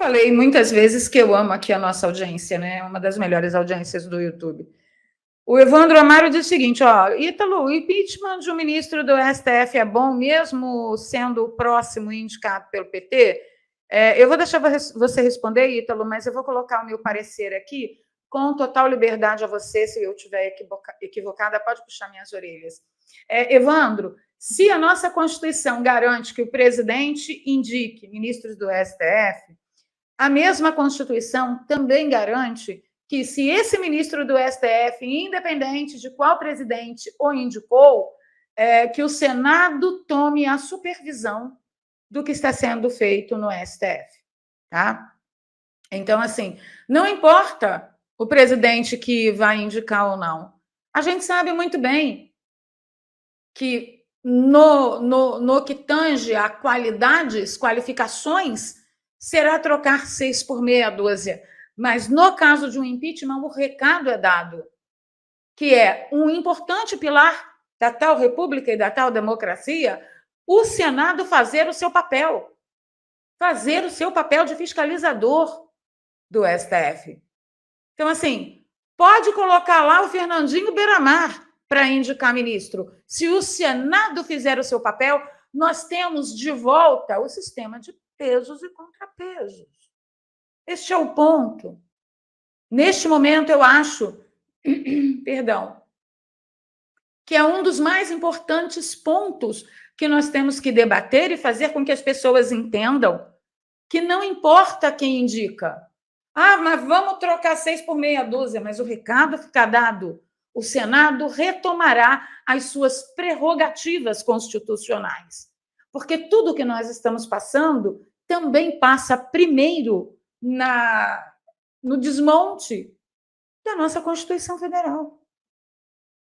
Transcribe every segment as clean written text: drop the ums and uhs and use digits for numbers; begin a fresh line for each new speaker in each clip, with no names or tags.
falei muitas vezes que eu amo aqui a nossa audiência, né? Uma das melhores audiências do YouTube. O Evandro Amaro diz o seguinte, ó, Ítalo, o impeachment de um ministro do STF é bom mesmo sendo o próximo indicado pelo PT? Eu vou deixar você responder, Ítalo, mas eu vou colocar o meu parecer aqui com total liberdade a você, se eu estiver equivocada, pode puxar minhas orelhas. Evandro, se a nossa Constituição garante que o presidente indique ministros do STF, a mesma Constituição também garante que, se esse ministro do STF, independente de qual presidente o indicou, que o Senado tome a supervisão do que está sendo feito no STF. Tá? Então, assim, não importa o presidente que vai indicar ou não. A gente sabe muito bem que no que tange a qualificações, será trocar 6 por meia dúzia. Mas, no caso de um impeachment, o recado é dado, que é um importante pilar da tal república e da tal democracia, o Senado fazer o seu papel de fiscalizador do STF. Então, assim, pode colocar lá o Fernandinho Beiramar para indicar ministro. Se o Senado fizer o seu papel, nós temos de volta o sistema de pesos e contrapesos. Este é o ponto. Neste momento, eu acho, perdão, que é um dos mais importantes pontos que nós temos que debater e fazer com que as pessoas entendam que não importa quem indica. Ah, mas vamos trocar 6 por meia dúzia, mas o recado fica dado. O Senado retomará as suas prerrogativas constitucionais. Porque tudo que nós estamos passando também passa primeiro no desmonte da nossa Constituição Federal.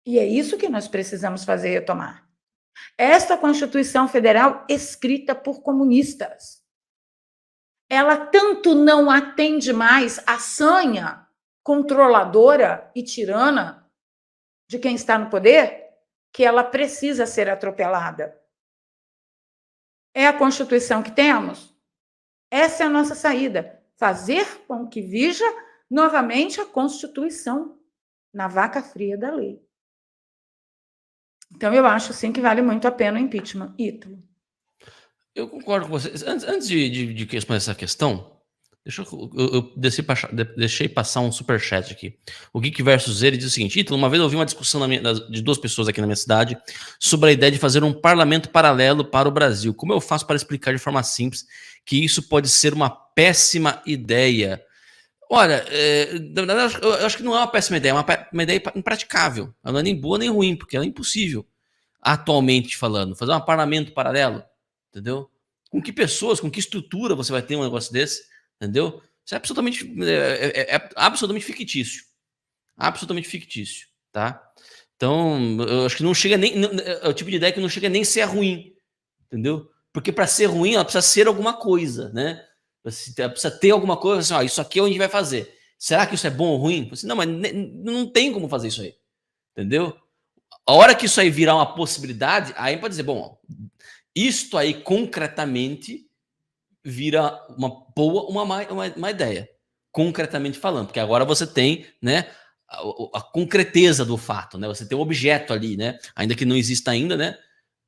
E é isso que nós precisamos fazer retomar. Esta Constituição Federal, escrita por comunistas, ela tanto não atende mais à sanha controladora e tirana de quem está no poder, que ela precisa ser atropelada. É a Constituição que temos? Essa é a nossa saída. Fazer com que vija novamente a Constituição na vaca fria da lei. Então, eu acho, sim, que vale muito a pena o impeachment. Ítalo.
Eu concordo com você. Antes de responder essa questão, eu deixei passar um superchat aqui. O Geek versus ele diz o seguinte: Ítalo, uma vez eu ouvi uma discussão de duas pessoas aqui na minha cidade sobre a ideia de fazer um parlamento paralelo para o Brasil. Como eu faço para explicar de forma simples que isso pode ser uma péssima ideia? Olha, na verdade, eu acho que não é uma péssima ideia, é uma ideia impraticável. Ela não é nem boa nem ruim, porque ela é impossível, atualmente falando. Fazer um parlamento paralelo, entendeu? Com que pessoas, com que estrutura você vai ter um negócio desse, entendeu? Isso é absolutamente fictício. Absolutamente fictício, tá? Então, eu acho que não chega nem... É o tipo de ideia que não chega nem a ser ruim, entendeu? Porque para ser ruim, ela precisa ser alguma coisa, né? Precisa ter alguma coisa, assim, ó, isso aqui é o que a gente vai fazer. Será que isso é bom ou ruim? Assim, não, mas não tem como fazer isso aí, entendeu? A hora que isso aí virar uma possibilidade, aí pode dizer, bom, isto aí concretamente vira uma boa, uma ideia, concretamente falando, porque agora você tem, né, a concreteza do fato, né? Você tem o objeto ali, né? Ainda que não exista ainda, né?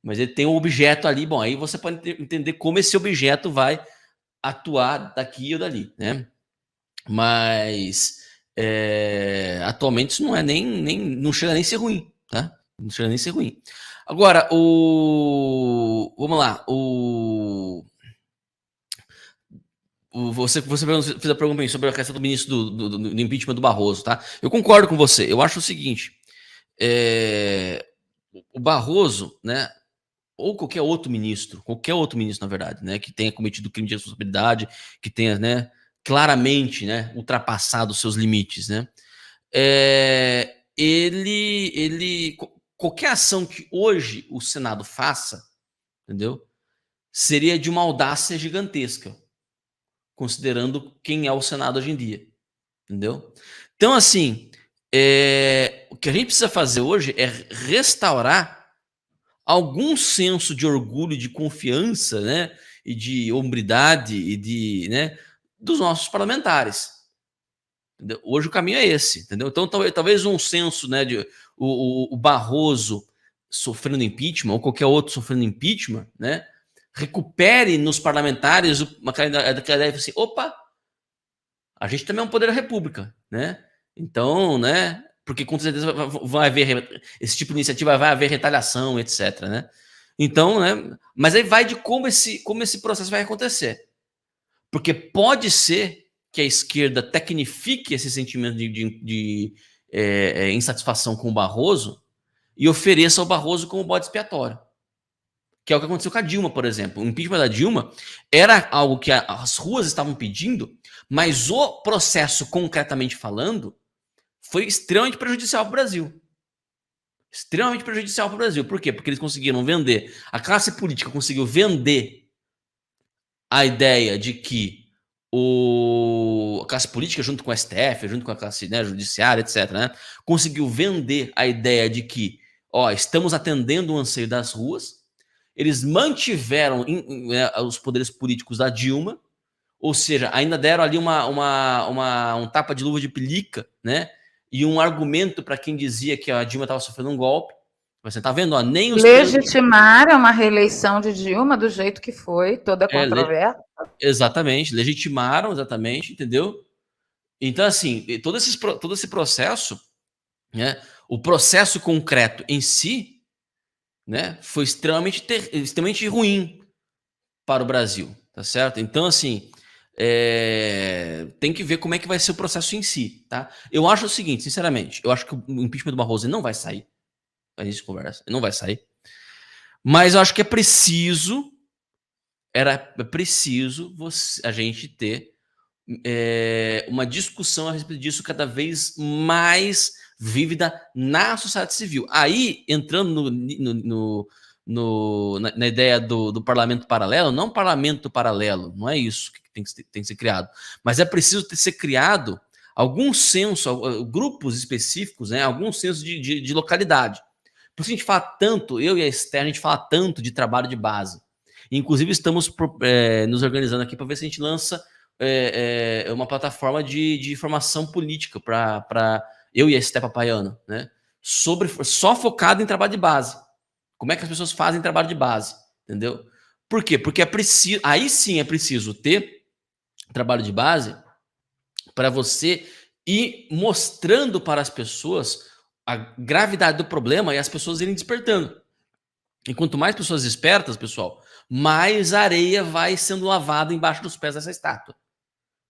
Mas ele tem um objeto ali, bom, aí você pode entender como esse objeto vai atuar daqui ou dali, né? Mas atualmente isso não é não chega nem a ser ruim, tá? Não chega nem a ser ruim. Agora, vamos lá, você fez a pergunta sobre a questão do ministro do impeachment do Barroso, tá? Eu concordo com você. Eu acho o seguinte, o Barroso, né? Ou qualquer outro ministro, na verdade, né, que tenha cometido crime de responsabilidade, que tenha, né, claramente, né, ultrapassado os seus limites, né, qualquer ação que hoje o Senado faça, entendeu, seria de uma audácia gigantesca, considerando quem é o Senado hoje em dia, entendeu? Então, assim, o que a gente precisa fazer hoje é restaurar algum senso de orgulho, de confiança, né, e de hombridade, e de, né, dos nossos parlamentares. Entendeu? Hoje o caminho é esse, entendeu? Então talvez um senso, né, de o Barroso sofrendo impeachment ou qualquer outro sofrendo impeachment, né, recupere nos parlamentares aquela ideia assim, opa, a gente também é um poder da república, né? Então, né, porque com certeza vai haver esse tipo de iniciativa, vai haver retaliação, etc, né? Então, né, mas aí vai de como esse processo vai acontecer. Porque pode ser que a esquerda tecnifique esse sentimento de insatisfação com o Barroso e ofereça o Barroso como bode expiatório. Que é o que aconteceu com a Dilma, por exemplo. O impeachment da Dilma era algo que as ruas estavam pedindo, mas o processo, concretamente falando, foi extremamente prejudicial para o Brasil. Extremamente prejudicial para o Brasil. Por quê? Porque eles conseguiram vender, a classe política conseguiu vender a ideia de que a classe política, junto com a STF, junto com a classe, né, judiciária, etc., né, conseguiu vender a ideia de que, estamos atendendo o anseio das ruas. Eles mantiveram os poderes políticos da Dilma, ou seja, ainda deram ali um tapa de luva de pelica, né, e um argumento para quem dizia que a Dilma estava sofrendo um golpe. Você está vendo? Nem os
legitimaram a reeleição de Dilma do jeito que foi, toda controvérsia.
Exatamente, legitimaram, exatamente, entendeu? Então, assim, todo esse processo, né, o processo concreto em si, né, foi extremamente ruim para o Brasil, tá certo? Então, assim, tem que ver como é que vai ser o processo em si, tá? Eu acho o seguinte, sinceramente, eu acho que o impeachment do Barroso não vai sair, a gente conversa, não vai sair, mas eu acho que é preciso a gente ter uma discussão a respeito disso cada vez mais vívida na sociedade civil. Aí, entrando na ideia do parlamento paralelo, não parlamento paralelo, não é isso que tem que ser criado, mas é preciso ser criado algum senso, grupos específicos, né, algum senso de localidade. Por isso a gente fala tanto, eu e a Esther, a gente fala tanto de trabalho de base. Inclusive, estamos nos organizando aqui para ver se a gente lança uma plataforma de formação política para eu e a Esther Papaiano, né? Só focado em trabalho de base. Como é que as pessoas fazem trabalho de base, entendeu? Por quê? Porque aí sim é preciso ter trabalho de base para você ir mostrando para as pessoas a gravidade do problema e as pessoas irem despertando. E quanto mais pessoas espertas, pessoal, mais areia vai sendo lavada embaixo dos pés dessa estátua.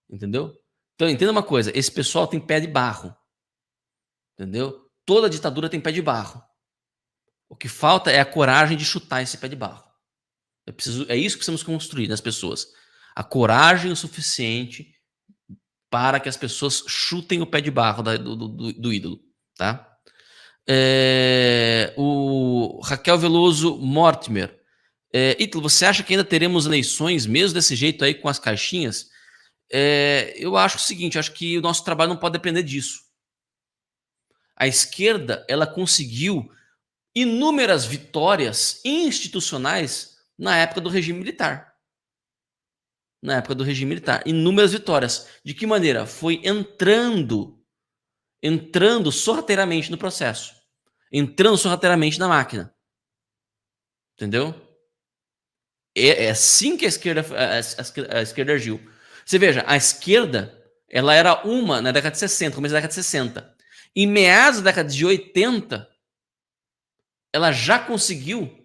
Entendeu? Então, entenda uma coisa, esse pessoal tem pé de barro. Entendeu? Toda ditadura tem pé de barro. O que falta é a coragem de chutar esse pé de barro. É isso que precisamos construir nas pessoas. A coragem o suficiente para que as pessoas chutem o pé de barro do ídolo. Tá? O Raquel Veloso Mortimer. Ítalo, você acha que ainda teremos eleições mesmo desse jeito aí com as caixinhas? Eu acho o seguinte, acho que o nosso trabalho não pode depender disso. A esquerda, ela conseguiu inúmeras vitórias institucionais na época do regime militar. Inúmeras vitórias. De que maneira? Foi entrando sorrateiramente no processo. Entrando sorrateiramente na máquina. Entendeu? É assim que a esquerda agiu. Você veja, a esquerda, ela era na década de 60, começo da década de 60. Em meados da década de 80, ela já conseguiu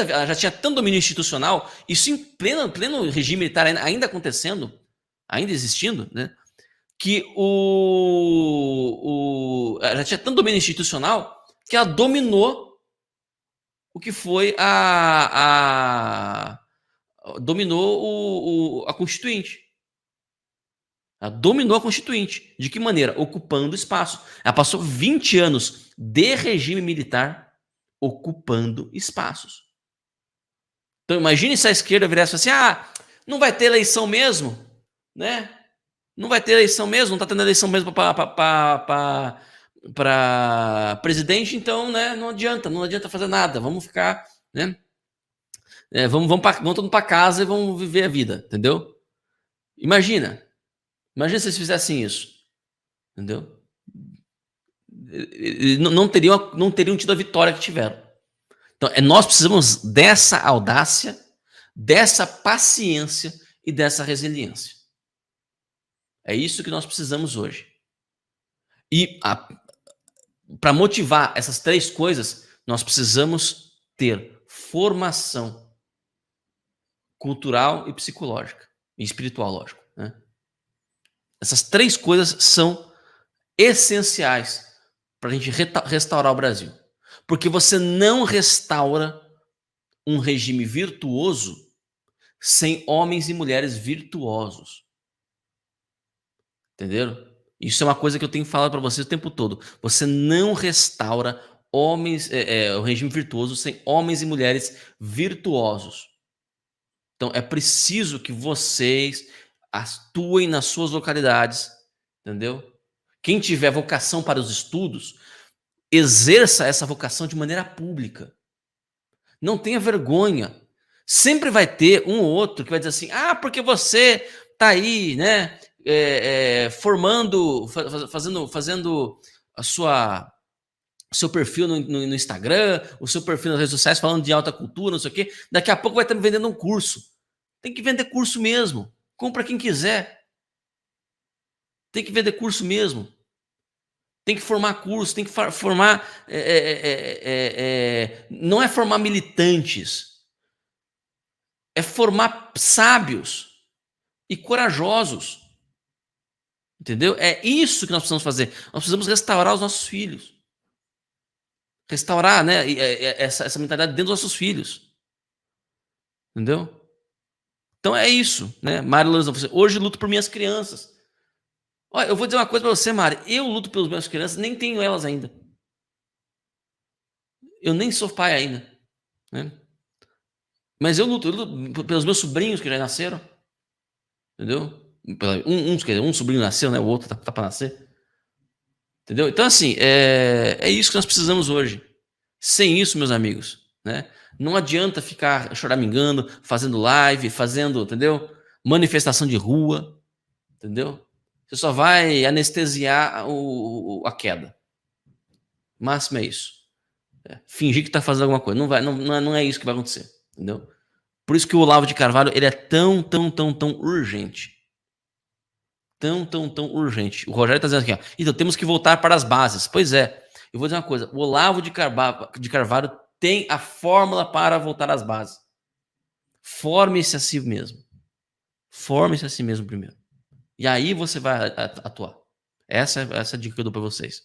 ela já tinha tanto domínio institucional, isso em pleno regime militar ainda acontecendo, ainda existindo, né? Que ela já tinha tanto domínio institucional que ela dominou o que foi dominou a Constituinte. Ela dominou a Constituinte. De que maneira? Ocupando espaço. Ela passou 20 anos de regime militar ocupando espaços. Então imagine se a esquerda virasse assim, não vai ter eleição mesmo, né? Não vai ter eleição mesmo, não está tendo eleição mesmo para presidente, então, né, não adianta fazer nada, vamos ficar, né? Vamos todo mundo para casa e vamos viver a vida, entendeu? Imagina, Imagina se eles fizessem isso. Entendeu? Não teriam tido a vitória que tiveram. Então, nós precisamos dessa audácia, dessa paciência e dessa resiliência. É isso que nós precisamos hoje. E para motivar essas 3 coisas, nós precisamos ter formação cultural e psicológica. E espiritual, lógico. Né? Essas 3 coisas são essenciais para a gente restaurar o Brasil. Porque você não restaura um regime virtuoso sem homens e mulheres virtuosos. Entenderam? Isso é uma coisa que eu tenho falado para vocês o tempo todo. Você não restaura o regime virtuoso sem homens e mulheres virtuosos. Então é preciso que vocês atuem nas suas localidades, entendeu? Quem tiver vocação para os estudos, exerça essa vocação de maneira pública. Não tenha vergonha. Sempre vai ter um ou outro que vai dizer assim, porque você tá aí, né, formando, fazendo o seu perfil no Instagram, o seu perfil nas redes sociais falando de alta cultura, não sei o quê. Daqui a pouco vai estar me vendendo um curso. Tem que vender curso mesmo. Compra quem quiser. Tem que vender curso mesmo. Tem que formar curso, tem que formar... não é formar militantes. É formar sábios e corajosos. Entendeu? É isso que nós precisamos fazer. Nós precisamos restaurar os nossos filhos. Restaurar, né, essa mentalidade dentro dos nossos filhos. Entendeu? Então é isso, né? Mari Lorenzo, hoje luto por minhas crianças. Olha, eu vou dizer uma coisa para você, Mari. Eu luto pelas minhas crianças, nem tenho elas ainda. Eu nem sou pai ainda. Né? Mas eu luto pelos meus sobrinhos que já nasceram. Entendeu? Um sobrinho nasceu, né? O outro tá para nascer. Entendeu? Então, assim, é isso que nós precisamos hoje. Sem isso, meus amigos, né? Não adianta ficar choramingando, fazendo live, fazendo, entendeu? Manifestação de rua, entendeu? Você só vai anestesiar a queda. O máximo é isso. Fingir que está fazendo alguma coisa. Não é isso que vai acontecer, entendeu? Por isso que o Olavo de Carvalho ele é tão urgente. Tão urgente. O Rogério está dizendo aqui, ó, então temos que voltar para as bases. Pois é. Eu vou dizer uma coisa. O Olavo de Carvalho tem a fórmula para voltar às bases. Forme-se a si mesmo. Forme-se a si mesmo primeiro. E aí você vai atuar. Essa é a dica que eu dou para vocês.